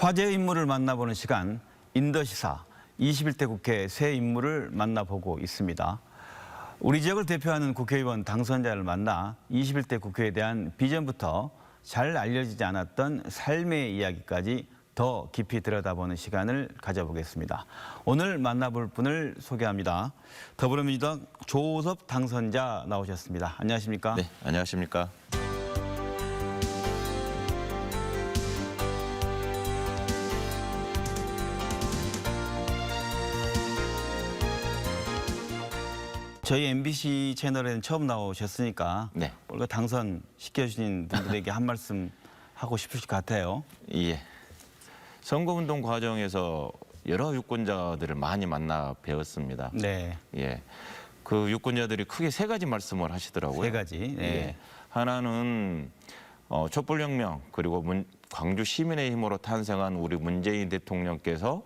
화제의 인물을 만나보는 시간 인더시사 21대 국회 새 인물을 만나보고 있습니다. 우리 지역을 대표하는 국회의원 당선자를 만나 21대 국회에 대한 비전부터 잘 알려지지 않았던 삶의 이야기까지 더 깊이 들여다보는 시간을 가져보겠습니다. 오늘 만나볼 분을 소개합니다. 더불어민주당 조호섭 당선자 나오셨습니다. 안녕하십니까? 네, 안녕하십니까? 저희 MBC 채널에는 처음 나오셨으니까 네. 오늘 당선시켜주신 분들에게 한 말씀 하고 싶으실 것 같아요. 예. 선거운동 과정에서 여러 유권자들을 많이 만나 배웠습니다. 네, 예. 그 유권자들이 크게 세 가지 말씀을 하시더라고요. 세 가지. 네. 예. 하나는 촛불혁명 그리고 광주 시민의 힘으로 탄생한 우리 문재인 대통령께서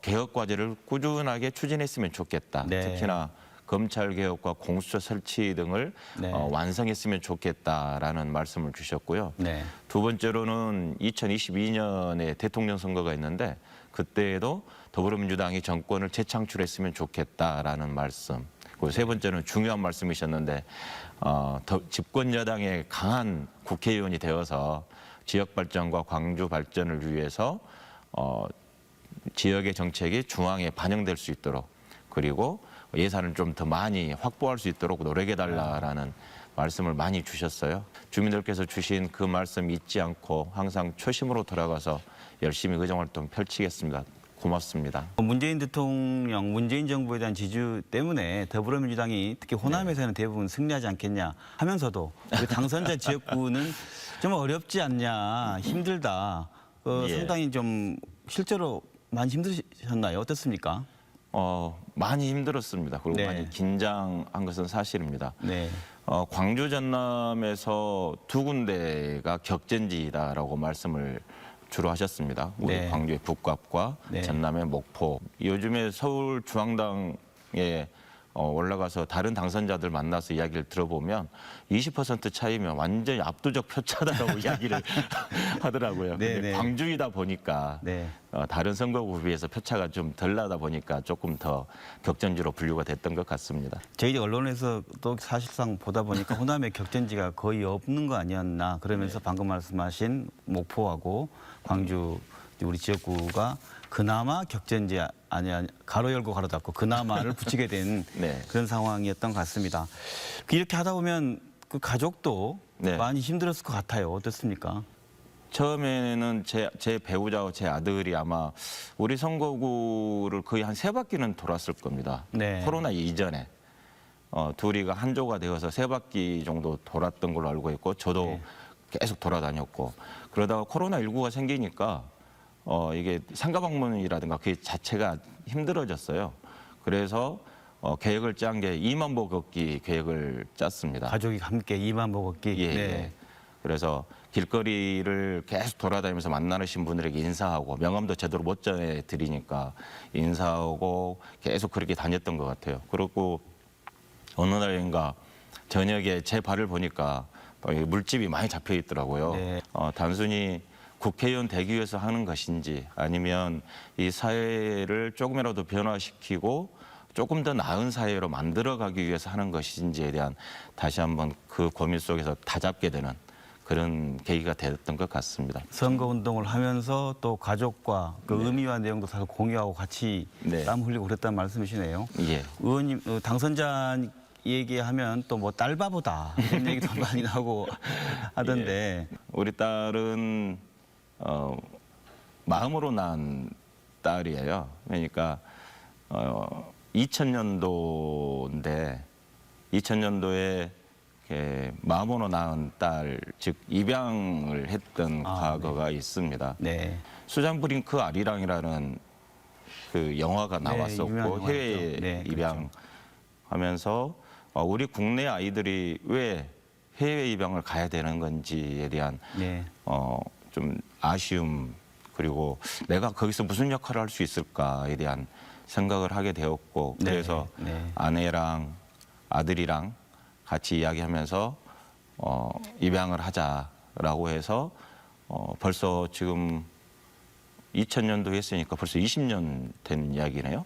개혁 과제를 꾸준하게 추진했으면 좋겠다. 네. 특히나 검찰 개혁과 공수처 설치 등을 네. 완성했으면 좋겠다라는 말씀을 주셨고요. 네. 두 번째로는 2022년에 대통령 선거가 있는데 그때에도 더불어민주당이 정권을 재창출했으면 좋겠다라는 말씀. 그리고 세 번째는 중요한 말씀이셨는데 집권 여당의 강한 국회의원이 되어서 지역 발전과 광주 발전을 위해서 지역의 정책이 중앙에 반영될 수 있도록 그리고 예산을 좀 더 많이 확보할 수 있도록 노력해달라라는 말씀을 많이 주셨어요. 주민들께서 주신 그 말씀 잊지 않고 항상 초심으로 돌아가서 열심히 의정활동 펼치겠습니다. 고맙습니다. 문재인 대통령, 문재인 정부에 대한 지지 때문에 더불어민주당이 특히 호남에서는 대부분 승리하지 않겠냐 하면서도 우리 당선자 지역구는 좀 어렵지 않냐, 힘들다. 예. 상당히 좀 실제로 많이 힘드셨나요? 어떻습니까? 많이 힘들었습니다. 그리고 네. 많이 긴장한 것은 사실입니다. 네. 광주 전남에서 두 군데가 격전지다라고 말씀을 주로 하셨습니다. 우리 네. 광주의 북갑과 네. 전남의 목포. 요즘에 서울 중앙당에 올라가서 다른 당선자들 만나서 이야기를 들어보면 20% 차이면 완전히 압도적 표차다라고 이야기를 하더라고요. 네, 근데 네. 광주이다 보니까 네. 다른 선거구에 비해서 표차가 좀 덜 나다 보니까 조금 더 격전지로 분류가 됐던 것 같습니다. 저희 언론에서 또 사실상 보다 보니까 호남의 격전지가 거의 없는 거 아니었나 그러면서 방금 말씀하신 목포하고 광주 우리 지역구가 그나마 격전지 아니야 가로 열고 가로 닫고 그나마를 붙이게 된 네. 그런 상황이었던 것 같습니다. 이렇게 하다 보면 그 가족도 네. 많이 힘들었을 것 같아요. 어떻습니까? 처음에는 제 배우자와 제 아들이 아마 우리 선거구를 거의 한 3바퀴는 돌았을 겁니다. 네. 코로나 이전에 둘이가 한조가 되어서 3바퀴 정도 돌았던 걸로 알고 있고 저도 네. 계속 돌아다녔고 그러다가 코로나19가 생기니까 이게 상가 방문이라든가 그 자체가 힘들어졌어요. 그래서 계획을 짠 게 2만 보 걷기 계획을 짰습니다. 가족이 함께 2만 보 걷기. 예, 네. 예. 그래서 길거리를 계속 돌아다니면서 만나신 분들에게 인사하고 명함도 제대로 못 전해드리니까 인사하고 계속 그렇게 다녔던 것 같아요. 그리고 어느 날인가 저녁에 제 발을 보니까 물집이 많이 잡혀 있더라고요. 네. 단순히 국회의원 되기 위해서 하는 것인지 아니면 이 사회를 조금이라도 변화시키고 조금 더 나은 사회로 만들어가기 위해서 하는 것인지에 대한 다시 한번 그 고민 속에서 다잡게 되는 그런 계기가 됐던 것 같습니다. 선거운동을 하면서 또 가족과 그 의미와 내용도 다 공유하고 같이 네. 땀 흘리고 그랬다는 말씀이시네요. 예. 의원님 당선자 얘기하면 또 뭐 딸바보다 이런 얘기도 많이 나오고 하던데. 우리 딸은 마음으로 낳은 딸이에요. 그러니까 2000년도인데 2000년도에 마음으로 낳은 딸, 즉 입양을 했던 과거가 있습니다. 네. 수잔 브링크 아리랑이라는 그 영화가 유명한 나왔었고 영화죠. 해외 네, 입양하면서 우리 국내 아이들이 왜 해외 입양을 가야 되는 건지에 대한 네. 좀 아쉬움 그리고 내가 거기서 무슨 역할을 할 수 있을까에 대한 생각을 하게 되었고 그래서 네. 아내랑 아들이랑 같이 이야기하면서 입양을 하자라고 해서 벌써 지금 2000년도 했으니까 벌써 20년 된 이야기네요.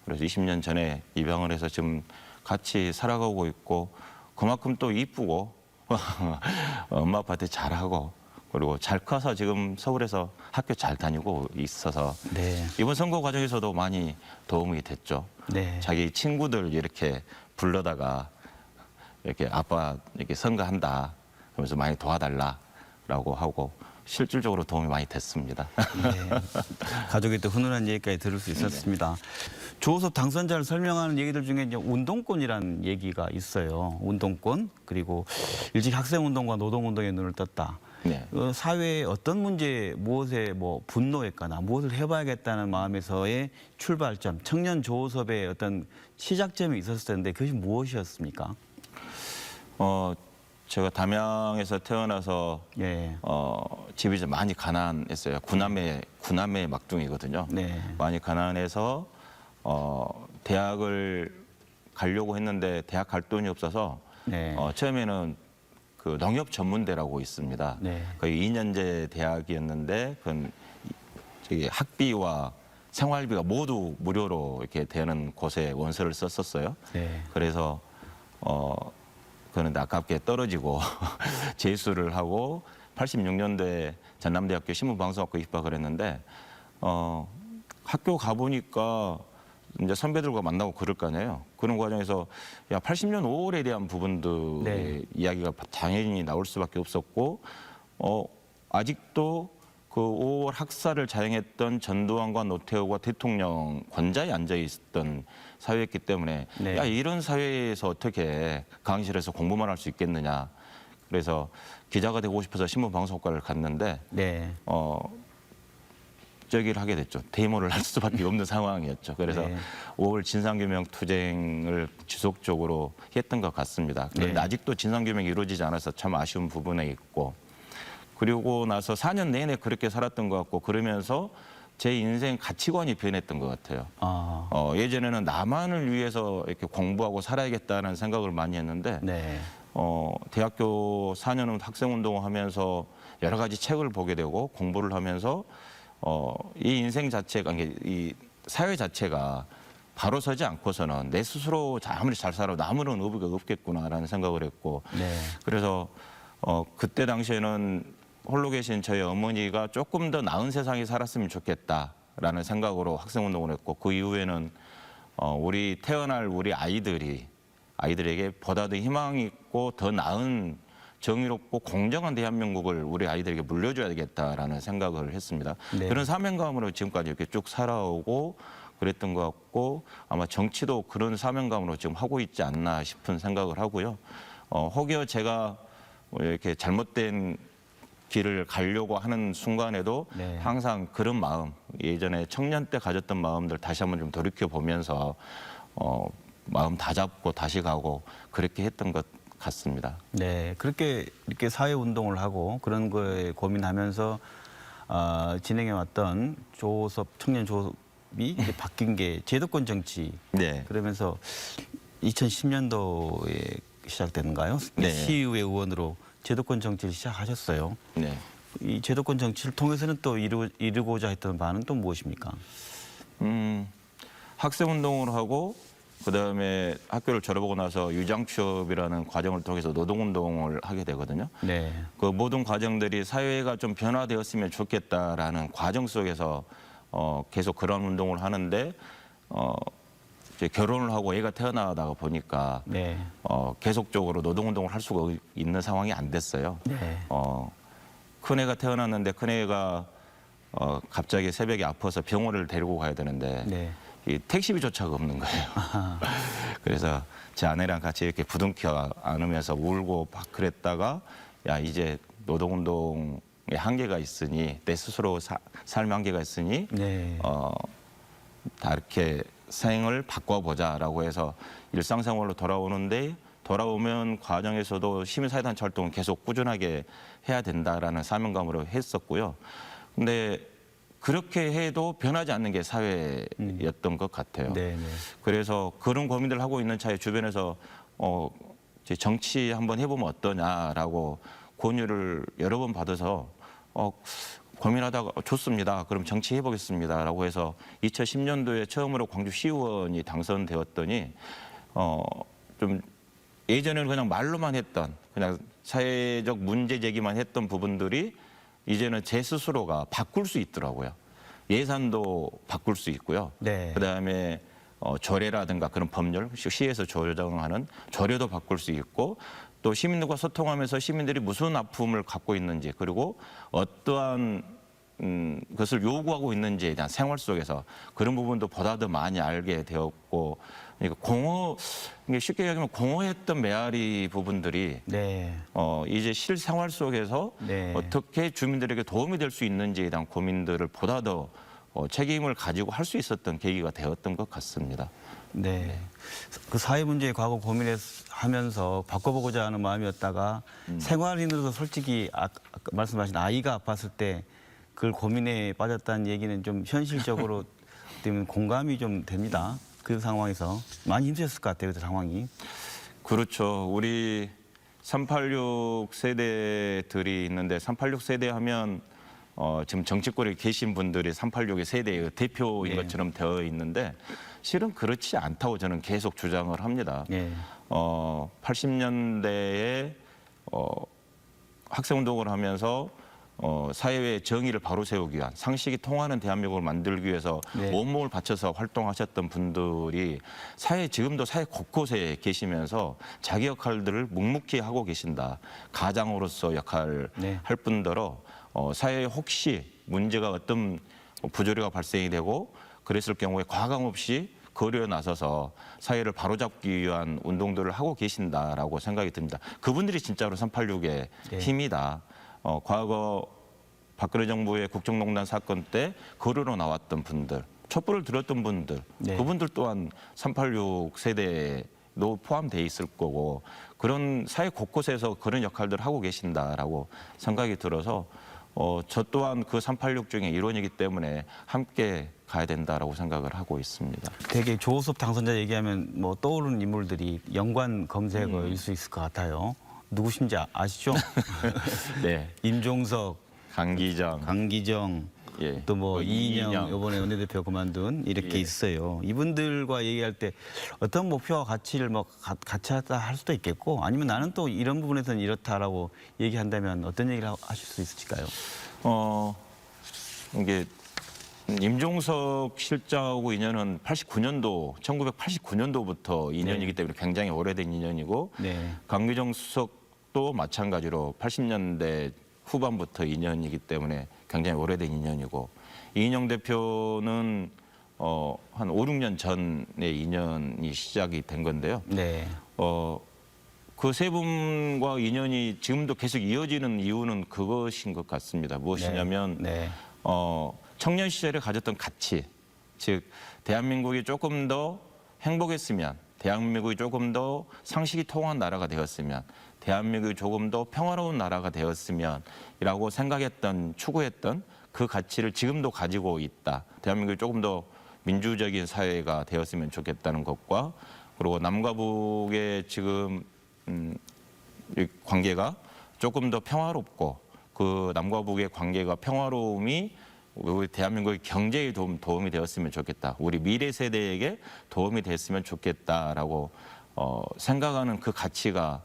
그래서 20년 전에 입양을 해서 지금 같이 살아가고 있고 그만큼 또 이쁘고 엄마 아빠한테 잘하고 그리고 잘 커서 지금 서울에서 학교 잘 다니고 있어서 네. 이번 선거 과정에서도 많이 도움이 됐죠. 네. 자기 친구들 이렇게 불러다가 이렇게 아빠 이렇게 선거한다 그러면서 많이 도와달라라고 하고 실질적으로 도움이 많이 됐습니다. 네. 가족의 또 훈훈한 얘기까지 들을 수 있었습니다. 조호섭 당선자를 설명하는 얘기들 중에 이제 운동권이라는 얘기가 있어요. 운동권 그리고 일찍 학생운동과 노동운동에 눈을 떴다. 네. 사회의 어떤 문제, 무엇에 뭐 분노했거나 무엇을 해봐야겠다는 마음에서의 출발점, 청년 조호섭의 어떤 시작점이 있었을 텐데 그것이 무엇이었습니까? 제가 담양에서 태어나서 예. 집이 좀 많이 가난했어요. 구남의 막둥이거든요. 네. 많이 가난해서 대학을 가려고 했는데 대학 갈 돈이 없어서 네. 처음에는 그 농협 전문대라고 있습니다. 네. 거의 2년제 대학이었는데 그건 저기 학비와 생활비가 모두 무료로 이렇게 되는 곳에 원서를 썼었어요. 네. 그래서 그런데 아깝게 떨어지고 재수를 하고 86년도에 전남대학교 신문방송학과 입학을 했는데 학교 가보니까 이제 선배들과 만나고 그럴 거 아니에요. 그런 과정에서 80년 5월에 대한 부분들의 네. 이야기가 당연히 나올 수밖에 없었고 아직도 그 5월 학살을 자행했던 전두환과 노태우가 대통령 권좌에 앉아 있었던 사회였기 때문에 네. 야 이런 사회에서 어떻게 강의실에서 공부만 할 수 있겠느냐. 그래서 기자가 되고 싶어서 신문방송학과를 갔는데 네. 저기를 하게 됐죠. 데모를 할 수밖에 없는 상황이었죠. 그래서 네. 5월 진상규명 투쟁을 지속적으로 했던 것 같습니다. 그런데 네. 아직도 진상규명이 이루어지지 않아서 참 아쉬운 부분에 있고 그리고 나서 4년 내내 그렇게 살았던 것 같고 그러면서 제 인생 가치관이 변했던 것 같아요. 예전에는 나만을 위해서 이렇게 공부하고 살아야겠다는 생각을 많이 했는데 네. 대학교 4년은 학생운동을 하면서 여러 가지 책을 보게 되고 공부를 하면서 이 인생 자체가 이 사회 자체가 바로 서지 않고서는 내 스스로 아무리 잘 살아도 아무런 의미가 없겠구나라는 생각을 했고 네. 그래서 그때 당시에는 홀로 계신 저희 어머니가 조금 더 나은 세상에 살았으면 좋겠다라는 생각으로 학생운동을 했고 그 이후에는 태어날 우리 아이들에게 보다 더 희망 있고 더 나은 정의롭고 공정한 대한민국을 우리 아이들에게 물려줘야 되겠다라는 생각을 했습니다. 네. 그런 사명감으로 지금까지 이렇게 쭉 살아오고 그랬던 것 같고 아마 정치도 그런 사명감으로 지금 하고 있지 않나 싶은 생각을 하고요. 혹여 제가 이렇게 잘못된 길을 가려고 하는 순간에도 네. 항상 그런 마음, 예전에 청년 때 가졌던 마음들 다시 한번 좀 돌이켜 보면서 마음 다잡고 다시 가고 그렇게 했던 것 같습니다. 네, 그렇게 이렇게 사회 운동을 하고 그런 거에 고민하면서 진행해왔던 청년 조섭이 이제 바뀐 게 제도권 정치. 네. 그러면서 2010년도에 시작되는가요? 네. 시의회 의원으로 제도권 정치를 시작하셨어요. 네. 이 제도권 정치를 통해서는 또 이루고자 했던 바는 또 무엇입니까? 학생운동을 하고 그다음에 학교를 졸업하고 나서 유장취업이라는 과정을 통해서 노동운동을 하게 되거든요. 네. 그 모든 과정들이 사회가 좀 변화되었으면 좋겠다라는 과정 속에서 계속 그런 운동을 하는데 이제 결혼을 하고 애가 태어나다가 보니까 네. 계속적으로 노동운동을 할 수가 있는 상황이 안 됐어요. 네. 큰애가 태어났는데 큰애가 갑자기 새벽에 아파서 병원을 데리고 가야 되는데 네. 이 택시비조차가 없는 거예요. 그래서 제 아내랑 같이 이렇게 부둥켜 안으면서 울고 막 그랬다가 야 이제 노동운동의 한계가 있으니 내 스스로 삶의 한계가 있으니 네. 다 이렇게 생을 바꿔보자라고 해서 일상생활로 돌아오는데 돌아오면 과정에서도 시민사회단체 활동을 계속 꾸준하게 해야 된다라는 사명감으로 했었고요. 근데 그렇게 해도 변하지 않는 게 사회였던 것 같아요. 네. 네. 그래서 그런 고민들을 하고 있는 차에 주변에서 이제 정치 한번 해보면 어떠냐라고 권유를 여러 번 받아서 고민하다가 좋습니다. 그럼 정치해 보겠습니다라고 해서 2010년도에 처음으로 광주시의원이 당선되었더니 좀 예전에는 그냥 말로만 했던 그냥 사회적 문제 제기만 했던 부분들이 이제는 제 스스로가 바꿀 수 있더라고요. 예산도 바꿀 수 있고요. 네. 그다음에 조례라든가 그런 법률, 시에서 조정하는 조례도 바꿀 수 있고 또 시민들과 소통하면서 시민들이 무슨 아픔을 갖고 있는지 그리고 어떠한 것을 요구하고 있는지에 대한 생활 속에서 그런 부분도 보다 더 많이 알게 되었고 그러니까 이게 쉽게 얘기하면 공허했던 메아리 부분들이 네. 이제 실생활 속에서 네. 어떻게 주민들에게 도움이 될 수 있는지에 대한 고민들을 보다 더 책임을 가지고 할 수 있었던 계기가 되었던 것 같습니다. 네. 그 사회 문제에 과거 고민하면서 바꿔보고자 하는 마음이었다가 생활인으로서 솔직히 아까 말씀하신 아이가 아팠을 때 그걸 고민에 빠졌다는 얘기는 좀 현실적으로 때문에 공감이 좀 됩니다. 그 상황에서 많이 힘드셨을 것 같아요. 그 상황이. 그렇죠. 우리 386 세대들이 있는데 386 세대 하면 지금 정치권에 계신 분들이 386의 세대의 대표인 네. 것처럼 되어 있는데 실은 그렇지 않다고 저는 계속 주장을 합니다. 네. 80년대에 학생운동을 하면서 사회의 정의를 바로 세우기 위한 상식이 통하는 대한민국을 만들기 위해서 네. 온몸을 바쳐서 활동하셨던 분들이 지금도 사회 곳곳에 계시면서 자기 역할들을 묵묵히 하고 계신다. 가장으로서 역할을 네. 할 뿐더러 사회에 혹시 문제가 어떤 부조리가 발생이 되고 그랬을 경우에 과감 없이 거리에 나서서 사회를 바로잡기 위한 운동들을 하고 계신다라고 생각이 듭니다. 그분들이 진짜로 386의 네. 힘이다. 과거 박근혜 정부의 국정농단 사건 때 거리로 나왔던 분들, 촛불을 들었던 분들, 네. 그분들 또한 386 세대도 포함되어 있을 거고 그런 사회 곳곳에서 그런 역할들을 하고 계신다라고 생각이 들어서 저 또한 그 386 중에 일원이기 때문에 함께 가야 된다라고 생각을 하고 있습니다. 되게 조호섭 당선자 얘기하면 뭐 떠오르는 인물들이 연관 검색어일 수 있을 것 같아요. 누구신지 아시죠? 네, 임종석, 강기정, 강기정, 예, 또 뭐 이인영 이인영. 이번에 원내대표 그만둔 이렇게 예. 있어요. 이분들과 얘기할 때 어떤 목표와 가치를 뭐 같이 하다 할 수도 있겠고 아니면 나는 또 이런 부분에서는 이렇다라고 얘기한다면 어떤 얘기를 하실 수 있을까요? 이게 임종석 실장하고 인연은 1989년도부터 인연이기 때문에 굉장히 오래된 인연이고 네. 강기정 수석도 마찬가지로 80년대 후반부터 인연이기 때문에 굉장히 오래된 인연이고 이인영 대표는 한 5, 6년 전에 인연이 시작이 된 건데요. 네. 그 세 분과 인연이 지금도 계속 이어지는 이유는 그것인 것 같습니다. 무엇이냐면 네. 청년 시절에 가졌던 가치, 즉 대한민국이 조금 더 행복했으면, 대한민국이 조금 더 상식이 통한 나라가 되었으면, 대한민국이 조금 더 평화로운 나라가 되었으면이라고 생각했던, 추구했던 그 가치를 지금도 가지고 있다. 대한민국이 조금 더 민주적인 사회가 되었으면 좋겠다는 것과 그리고 남과 북의 지금 이 관계가 조금 더 평화롭고 그 남과 북의 관계가 평화로움이 우리 대한민국의 경제에 도움이 되었으면 좋겠다. 우리 미래 세대에게 도움이 됐으면 좋겠다라고 생각하는 그 가치가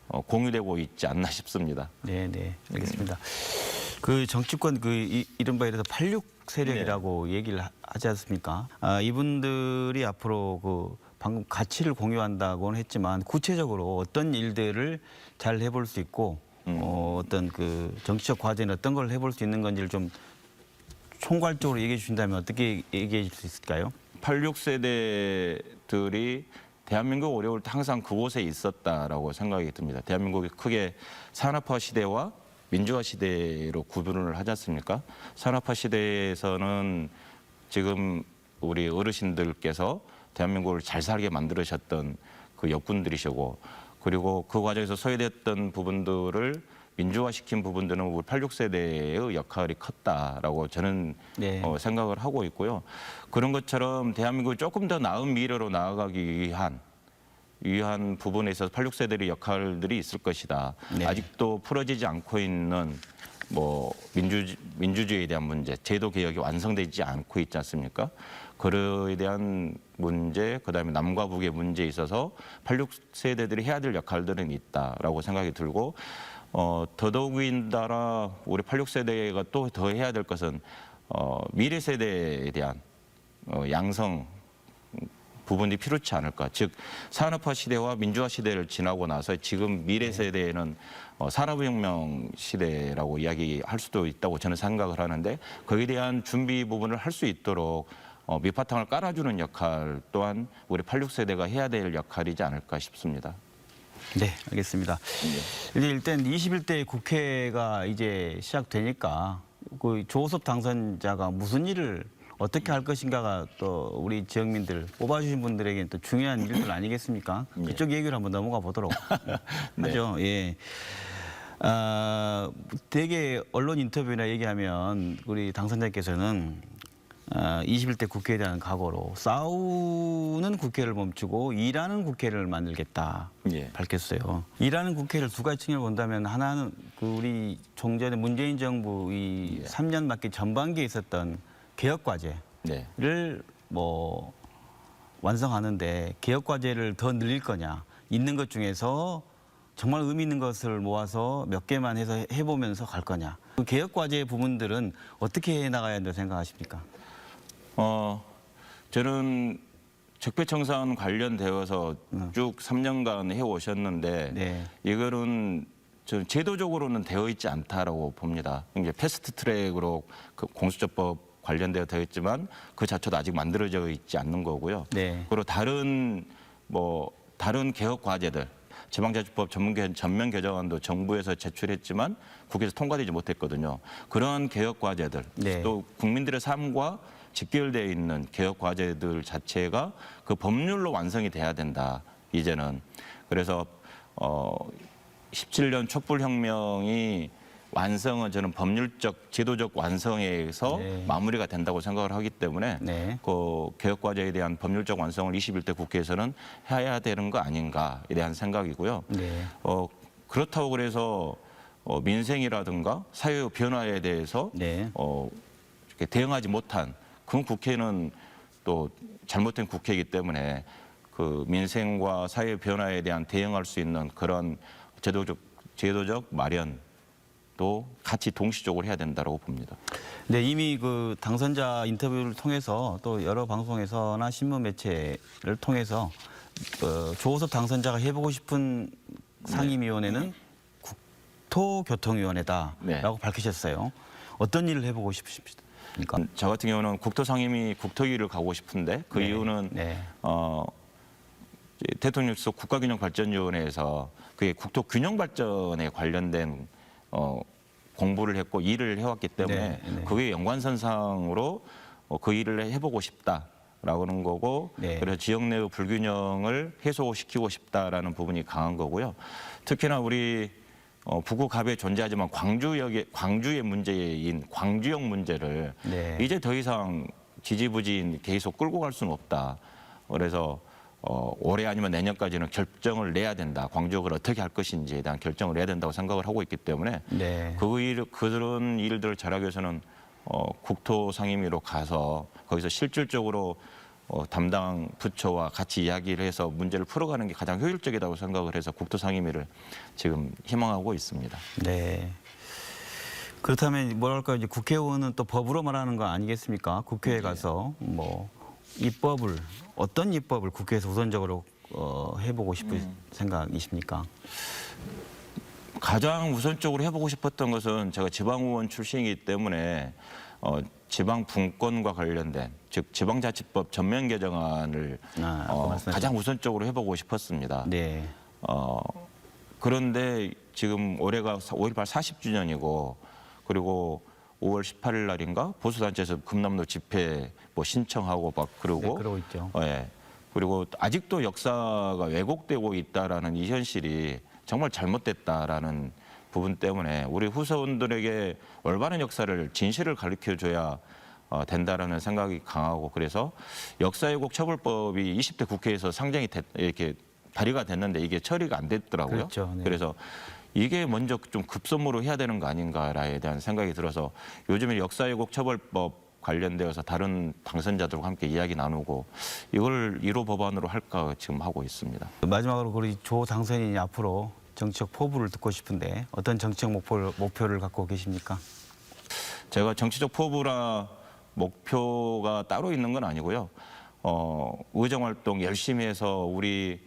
공유되고 있지 않나 싶습니다. 네, 네. 알겠습니다. 그 정치권 이른바 이래서 86 세력이라고 얘기를 하지 않습니까? 이분들이 앞으로 방금 가치를 공유한다고는 했지만 구체적으로 어떤 일들을 잘 해볼 수 있고 어떤 그 정치적 과제는 어떤 걸 해볼 수 있는 건지를 좀 총괄적으로 얘기해 주신다면 어떻게 얘기해 줄 수 있을까요? 86세대들이 대한민국 어려울 때 항상 그곳에 있었다라고 생각이 듭니다. 대한민국이 크게 산업화 시대와 민주화 시대로 구분을 하지 않습니까? 산업화 시대에서는 지금 우리 어르신들께서 대한민국을 잘 살게 만들으셨던 그 역군들이시고 그리고 그 과정에서 소외됐던 부분들을 민주화시킨 부분들은 우리 86세대의 역할이 컸다라고 저는 네. 생각을 하고 있고요. 그런 것처럼 대한민국이 조금 더 나은 미래로 나아가기 위한 부분에 있어서 86세대의 역할들이 있을 것이다. 네. 아직도 풀어지지 않고 있는 뭐 민주주의에 대한 문제, 제도 개혁이 완성되지 않고 있지 않습니까? 그에 대한 문제, 그다음에 남과 북의 문제에 있어서 86세대들이 해야 될 역할들은 있다라고 생각이 들고 더더욱이나 우리 86세대가 또 더 해야 될 것은 미래 세대에 대한 양성 부분이 필요치 않을까. 즉 산업화 시대와 민주화 시대를 지나고 나서 지금 미래 세대에는 산업혁명 시대라고 이야기할 수도 있다고 저는 생각을 하는데 거기에 대한 준비 부분을 할 수 있도록 밑바탕을 깔아주는 역할 또한 우리 86세대가 해야 될 역할이지 않을까 싶습니다. 네, 알겠습니다. 이제 일단 21대 국회가 이제 시작되니까 그 조호섭 당선자가 무슨 일을 어떻게 할 것인가가 또 우리 지역민들 뽑아주신 분들에게는 또 중요한 일들 아니겠습니까? 그쪽 얘기를 한번 넘어가 보도록 하죠. 예. 되게 언론 인터뷰나 얘기하면 우리 당선자께서는 21대 국회에 대한 각오로 싸우는 국회를 멈추고 일하는 국회를 만들겠다 예. 밝혔어요. 일하는 국회를 두 가지 측면을 본다면 하나는 그 우리 종전에 문재인 정부 이 3년 맞기 전반기에 있었던 개혁 과제를 네. 뭐 완성하는데 개혁 과제를 더 늘릴 거냐, 있는 것 중에서 정말 의미 있는 것을 모아서 몇 개만 해서 해보면서 갈 거냐. 그 개혁 과제 부분들은 어떻게 해 나가야 한다고 생각하십니까? 저는 적폐청산 관련되어서 쭉 3년간 해오셨는데 네. 이거는 저 제도적으로는 되어 있지 않다라고 봅니다. 이게 패스트 트랙으로 그 공수처법 관련되어 되어 있지만 그 자체도 아직 만들어져 있지 않는 거고요. 네. 그리고 다른 개혁 과제들 지방자치법 전면 개정안도 정부에서 제출했지만 국회에서 통과되지 못했거든요. 그런 개혁 과제들 네. 또 국민들의 삶과 직결되어 있는 개혁 과제들 자체가 그 법률로 완성이 돼야 된다. 이제는 그래서 17년 촛불혁명이 완성은 저는 법률적 제도적 완성에서 네. 마무리가 된다고 생각을 하기 때문에 네. 그 개혁 과제에 대한 법률적 완성을 21대 국회에서는 해야 되는 거 아닌가에 대한 생각이고요. 네. 그렇다고 그래서 민생이라든가 사회 변화에 대해서 네. 이렇게 대응하지 못한 그런 국회는 또 잘못된 국회이기 때문에 그 민생과 사회 변화에 대한 대응할 수 있는 그런 제도적 마련도 같이 동시적으로 해야 된다고 봅니다. 네, 이미 그 당선자 인터뷰를 통해서 또 여러 방송에서나 신문 매체를 통해서 조호섭 당선자가 해보고 싶은 상임위원회는 국토교통위원회다라고 네. 밝히셨어요. 어떤 일을 해보고 싶으십니까? 저 같은 경우는 국토상임위 국토위를 가고 싶은데 그 네. 이유는 네. 대통령실 국가균형발전위원회에서 그게 국토균형 발전에 관련된 공부를 했고 일을 해왔기 때문에 네, 네. 그게 연관선상으로 그 일을 해보고 싶다라는 거고 네. 그래서 지역 내의 불균형을 해소시키고 싶다라는 부분이 강한 거고요. 특히나 우리 북구 갑에 존재하지만 광주의 문제인 광주역 문제를 네. 이제 더 이상 지지부진 계속 끌고 갈 수는 없다. 그래서 올해 아니면 내년까지는 결정을 내야 된다. 광주역을 어떻게 할 것인지에 대한 결정을 내야 된다고 생각을 하고 있기 때문에 네. 그런 일들을 잘하기 위해서는 국토상임위로 가서 거기서 실질적으로 담당 부처와 같이 이야기를 해서 문제를 풀어가는 게 가장 효율적이라고 생각을 해서 국토상임위를 지금 희망하고 있습니다. 네. 그렇다면 뭐랄까 이제 국회의원은 또 법으로 말하는 거 아니겠습니까? 국회에 가서 뭐 어떤 입법을 국회에서 우선적으로 해보고 싶은 생각이십니까? 가장 우선적으로 해보고 싶었던 것은 제가 지방의원 출신이기 때문에 지방 분권과 관련된 즉 지방자치법 전면 개정안을 가장 우선적으로 해보고 싶었습니다. 네. 그런데 지금 올해가 5.18 40주년이고 그리고 5월 18일 날인가 보수단체에서 금남로 집회 뭐 신청하고 막 그러고 네, 그러고 있죠. 예. 그리고 아직도 역사가 왜곡되고 있다라는 이 현실이 정말 잘못됐다라는 부분 때문에 우리 후손들에게 올바른 역사를 진실을 가르쳐줘야 된다라는 생각이 강하고 그래서 역사왜곡 처벌법이 20대 국회에서 상정이 이렇게 발의가 됐는데 이게 처리가 안 됐더라고요. 그렇죠. 네. 그래서 이게 먼저 좀 급선무로 해야 되는 거 아닌가에 대한 생각이 들어서 요즘에 역사왜곡 처벌법 관련되어서 다른 당선자들과 함께 이야기 나누고 이걸 1호 법안으로 할까 지금 하고 있습니다. 마지막으로 우리 조 당선인이 앞으로 정치적 포부를 듣고 싶은데 어떤 정치적 목표를 갖고 계십니까? 제가 정치적 포부나 목표가 따로 있는 건 아니고요. 의정활동 열심히 해서 우리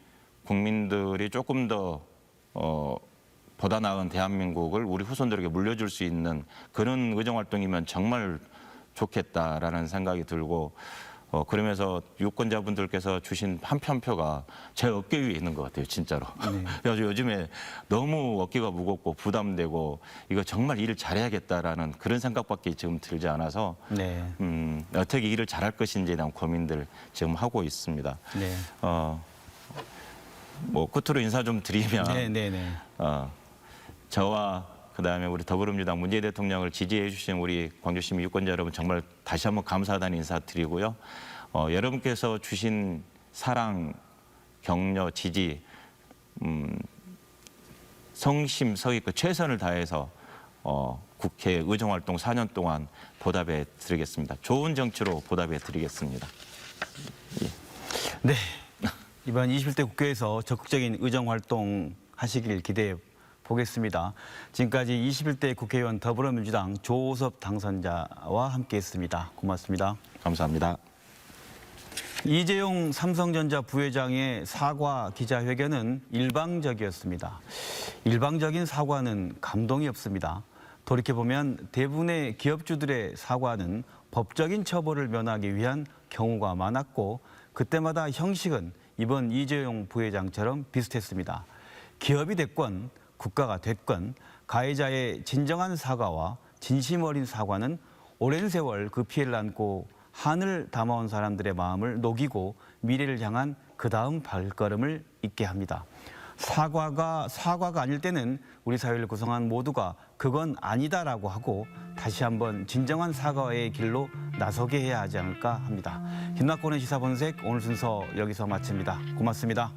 국민들이 조금 더 보다 나은 대한민국을 우리 후손들에게 물려줄 수 있는 그런 의정활동이면 정말 좋겠다라는 생각이 들고 그러면서 유권자분들께서 주신 한 표가 제 어깨 위에 있는 것 같아요, 진짜로. 그래서 요즘에 너무 어깨가 무겁고 부담되고 이거 정말 일을 잘해야겠다라는 그런 생각밖에 지금 들지 않아서 네. 어떻게 일을 잘할 것인지에 대한 고민들 지금 하고 있습니다. 네. 뭐 끝으로 인사 좀 드리면 네. 저와 그다음에 우리 더불어민주당 문재인 대통령을 지지해 주신 우리 광주시민 유권자 여러분 정말 다시 한번 감사하다는 인사 드리고요. 여러분께서 주신 사랑, 격려, 지지, 성심성의 그 최선을 다해서 국회 의정활동 4년 동안 보답해 드리겠습니다. 좋은 정치로 보답해 드리겠습니다. 네. 이번 21대 국회에서 적극적인 의정활동 하시길 기대해 보겠습니다. 지금까지 21대 국회의원 더불어민주당 조호섭 당선자와 함께했습니다. 고맙습니다. 감사합니다. 이재용 삼성전자 부회장의 사과 기자회견은 일방적이었습니다. 일방적인 사과는 감동이 없습니다. 돌이켜보면 대부분의 기업주들의 사과는 법적인 처벌을 면하기 위한 경우가 많았고 그때마다 형식은 이번 이재용 부회장처럼 비슷했습니다. 기업이 됐건 국가가 됐건 가해자의 진정한 사과와 진심 어린 사과는 오랜 세월 그 피해를 안고 한을 담아온 사람들의 마음을 녹이고 미래를 향한 그 다음 발걸음을 잇게 합니다. 사과가 아닐 때는 우리 사회를 구성한 모두가 그건 아니다라고 하고 다시 한번 진정한 사과의 길로 나서게 해야 하지 않을까 합니다. 김낙곤의 시사본색 오늘 순서 여기서 마칩니다. 고맙습니다.